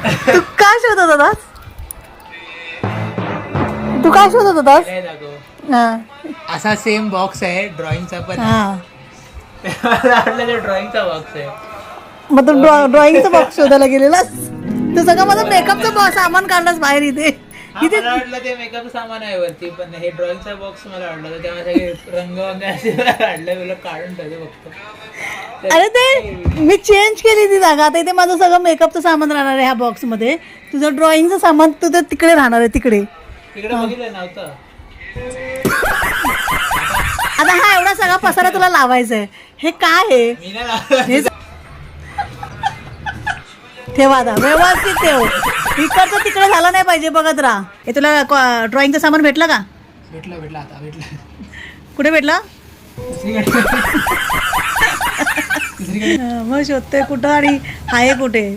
तू काय शोधत होतास? तू काय शोधत होतास? असा सेम बॉक्स आहे ड्रॉइंगचा पण. हा मला वाटलं ते ड्रॉइंगचा बॉक्स आहे. मग तू ड्रॉइंगचा बॉक्स शोधायला गेलेलास? तू सगळं माझं मेकअपचं सामान काढलास बाहेर इथे. मला वाटलं ते मेकअप सामान आहे वरती, पण हे ड्रॉइंगचा बॉक्स मला वाटलं तेव्हा सगळे रंग काढलं, मला काढून ठेवलं फक्त. अरे ते मी चेंज केली ती जागा. आता इथे माझं सगळं मेकअपचं सामान राहणार आहे ह्या बॉक्स मध्ये. तुझं ड्रॉइंगचं सामान तुझं तिकडे राहणार आहे, तिकडे. तिकडे बघितलं नव्हतं. आता हा एवढा सगळा पसारा तुला लावायचा आहे. हे काय आहे? मी नाही लावलं. ठेवा आता व्यवस्थित ठेव. इकडचं तिकडे झालं नाही पाहिजे, बघत राहा. हे तुला ड्रॉइंगचं सामान भेटलं का? भेटलं आता भेटलं. कुठे भेटला? दुसरीकडे. मग शोधतोय कुठं आणि आहे कुठे?